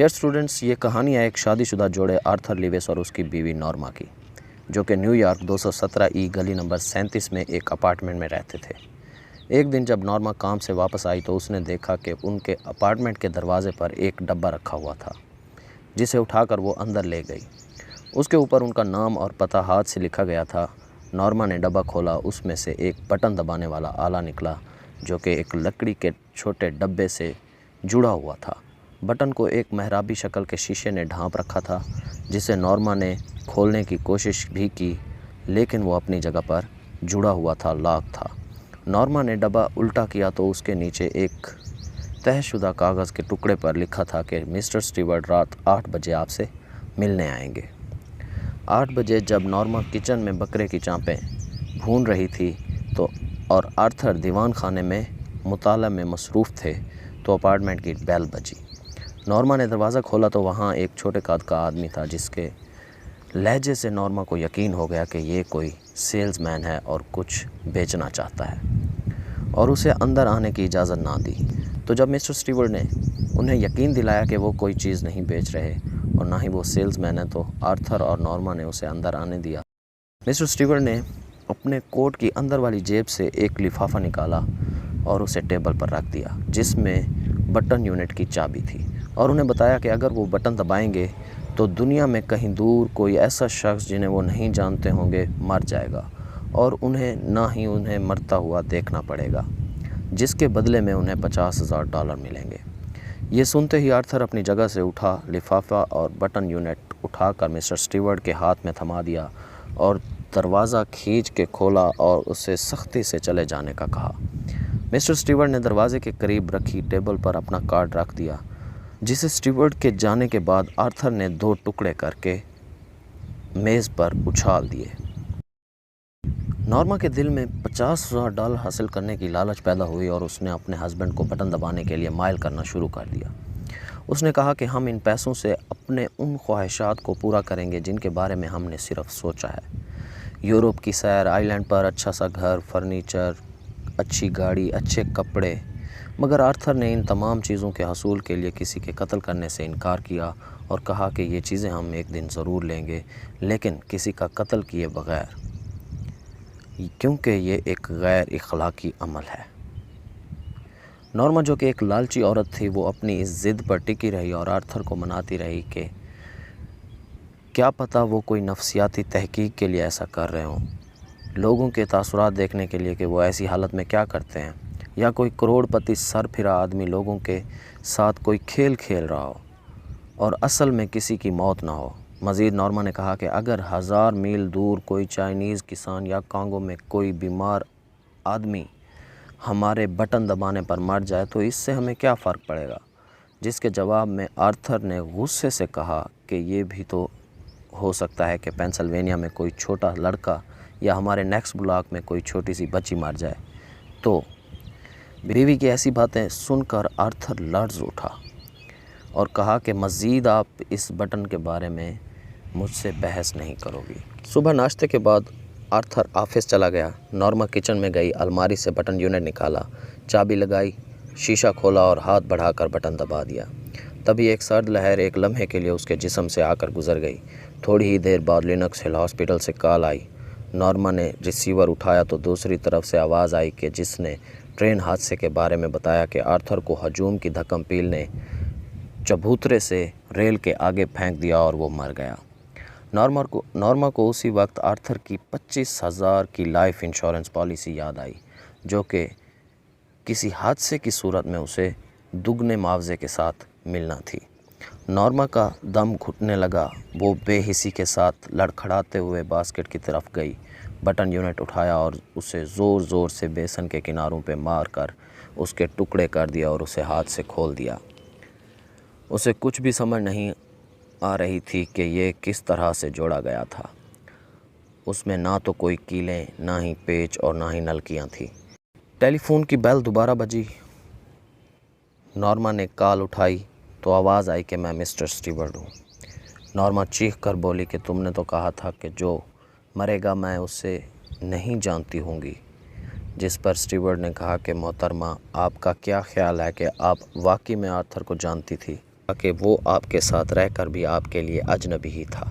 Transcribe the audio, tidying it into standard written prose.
Dear students, ये कहानी है एक शादीशुदा जोड़े आर्थर लीवेस और उसकी बीवी नॉर्मा की, जो कि न्यूयॉर्क 217 ई गली नंबर 37 में एक अपार्टमेंट में रहते थे। एक दिन जब नॉर्मा काम से वापस आई तो उसने देखा कि उनके अपार्टमेंट के दरवाजे पर एक डब्बा रखा हुआ था, जिसे उठाकर वो अंदर ले गई। उसके ऊपर उनका नाम और पता हाथ से लिखा गया था। नॉर्मा ने डब्बा खोला, उसमें से एक बटन दबाने वाला आला निकला, जो कि एक लकड़ी के छोटे डब्बे से जुड़ा हुआ था। बटन को एक मेहराबी शक्ल के शीशे ने ढांप रखा था, जिसे नॉर्मा ने खोलने की कोशिश भी की, लेकिन वो अपनी जगह पर जुड़ा हुआ था, लॉक था। नॉर्मा ने डब्बा उल्टा किया तो उसके नीचे एक तहशुदा कागज़ के टुकड़े पर लिखा था कि मिस्टर स्टीवर्ट रात 8 बजे आपसे मिलने आएंगे। 8 बजे जब नॉर्मा किचन में बकरे की चाँपें भून रही थी तो और आर्थर दीवान खाने में मुताला में मसरूफ़ थे तो अपार्टमेंट की बेल बजी। नॉर्मा ने दरवाज़ा खोला तो वहाँ एक छोटे कद का आदमी था, जिसके लहजे से नॉर्मा को यकीन हो गया कि ये कोई सेल्समैन है और कुछ बेचना चाहता है, और उसे अंदर आने की इजाज़त ना दी। तो जब मिस्टर स्टीवर्ट ने उन्हें यकीन दिलाया कि वो कोई चीज़ नहीं बेच रहे और ना ही वो सेल्समैन है, तो आर्थर और नॉर्मा ने उसे अंदर आने दिया। मिस्टर स्टीवर्ट ने अपने कोट की अंदर वाली जेब से एक लिफाफा निकाला और उसे टेबल पर रख दिया, जिसमें बटन यूनिट की चाबी थी, और उन्हें बताया कि अगर वो बटन दबाएंगे तो दुनिया में कहीं दूर कोई ऐसा शख्स जिन्हें वो नहीं जानते होंगे मर जाएगा, और उन्हें मरता हुआ देखना पड़ेगा, जिसके बदले में उन्हें $50,000 मिलेंगे। ये सुनते ही आर्थर अपनी जगह से उठा, लिफाफा और बटन यूनिट उठाकर मिस्टर स्टीवर्ट के हाथ में थमा दिया और दरवाज़ा खींच के खोला और उसे सख्ती से चले जाने का कहा। मिस्टर स्टीवर्ट ने दरवाजे के करीब रखी टेबल पर अपना कार्ड रख दिया, जिसे स्टीवर्ट के जाने के बाद आर्थर ने 2 टुकड़े करके मेज़ पर उछाल दिए। नॉर्मा के दिल में $50,000 हासिल करने की लालच पैदा हुई और उसने अपने हस्बैंड को बटन दबाने के लिए माइल करना शुरू कर दिया। उसने कहा कि हम इन पैसों से अपने उन ख्वाहिशात को पूरा करेंगे जिनके बारे में हमने सिर्फ सोचा है। यूरोप की सैर, आइलैंड पर अच्छा सा घर, फर्नीचर, अच्छी गाड़ी, अच्छे कपड़े। मगर आर्थर ने इन तमाम चीज़ों के हसूल के लिए किसी के कत्ल करने से इनकार किया और कहा कि ये चीज़ें हम एक दिन ज़रूर लेंगे, लेकिन किसी का कत्ल किए बगैर, क्योंकि ये एक गैर इखलाकी अमल है। नॉर्मा, जो कि एक लालची औरत थी, वो अपनी इस ज़िद पर टिकी रही और आर्थर को मनाती रही कि क्या पता वो कोई नफ्सियाती तहकीक के लिए ऐसा कर रहे हों, लोगों के तासुरात देखने के लिए कि वो ऐसी हालत में क्या करते हैं, या कोई करोड़पति सरफिरा आदमी लोगों के साथ कोई खेल खेल रहा हो और असल में किसी की मौत ना हो। मज़ीद नॉर्मा ने कहा कि अगर 1000 मील दूर कोई चाइनीज़ किसान या कांगो में कोई बीमार आदमी हमारे बटन दबाने पर मर जाए तो इससे हमें क्या फ़र्क पड़ेगा। जिसके जवाब में आर्थर ने गुस्से से कहा कि ये भी तो हो सकता है कि पेंसिल्वेनिया में कोई छोटा लड़का या हमारे नेक्स्ट ब्लॉक में कोई छोटी सी बच्ची मर जाए। तो बीवी की ऐसी बातें सुनकर आर्थर लर्ज़ उठा और कहा कि मज़ीद आप इस बटन के बारे में मुझसे बहस नहीं करोगी। सुबह नाश्ते के बाद आर्थर ऑफिस चला गया। नॉर्मा किचन में गई, अलमारी से बटन यूनिट निकाला, चाबी लगाई, शीशा खोला और हाथ बढ़ाकर बटन दबा दिया। तभी एक सर्द लहर एक लम्हे के लिए उसके जिस्म से आकर गुजर गई। थोड़ी ही देर बाद लिनक्स हिल हॉस्पिटल से कॉल आई। नॉर्मा ने रिसीवर उठाया तो दूसरी तरफ से आवाज़ आई कि जिसने ट्रेन हादसे के बारे में बताया कि आर्थर को हजूम की धक्कमपील ने चबूतरे से रेल के आगे फेंक दिया और वो मर गया। नॉर्मा को उसी वक्त आर्थर की 25,000 की लाइफ इंश्योरेंस पॉलिसी याद आई, जो कि किसी हादसे की सूरत में उसे दुगने मुआवजे के साथ मिलना थी। नॉर्मा का दम घुटने लगा। वो बेहिसी के साथ लड़खड़ाते हुए बास्केट की तरफ गई, बटन यूनिट उठाया और उसे ज़ोर ज़ोर से बेसन के किनारों पे मार कर उसके टुकड़े कर दिया और उसे हाथ से खोल दिया। उसे कुछ भी समझ नहीं आ रही थी कि ये किस तरह से जोड़ा गया था। उसमें ना तो कोई कीलें, ना ही पेच और ना ही नलकियां थी। टेलीफोन की बेल दोबारा बजी। नॉर्मा ने कॉल उठाई तो आवाज़ आई कि मैं मिस्टर स्टीवर्ट हूँ। नॉर्मा चीख कर बोली कि तुमने तो कहा था कि जो मरेगा मैं उससे नहीं जानती होंगी। जिस पर स्टीवर्ट ने कहा कि मोहतरमा, आपका क्या ख्याल है कि आप वाकई में आर्थर को जानती थी? کہ وہ آپ کے ساتھ رہ کر بھی آپ کے لیے اجنبی ہی تھا۔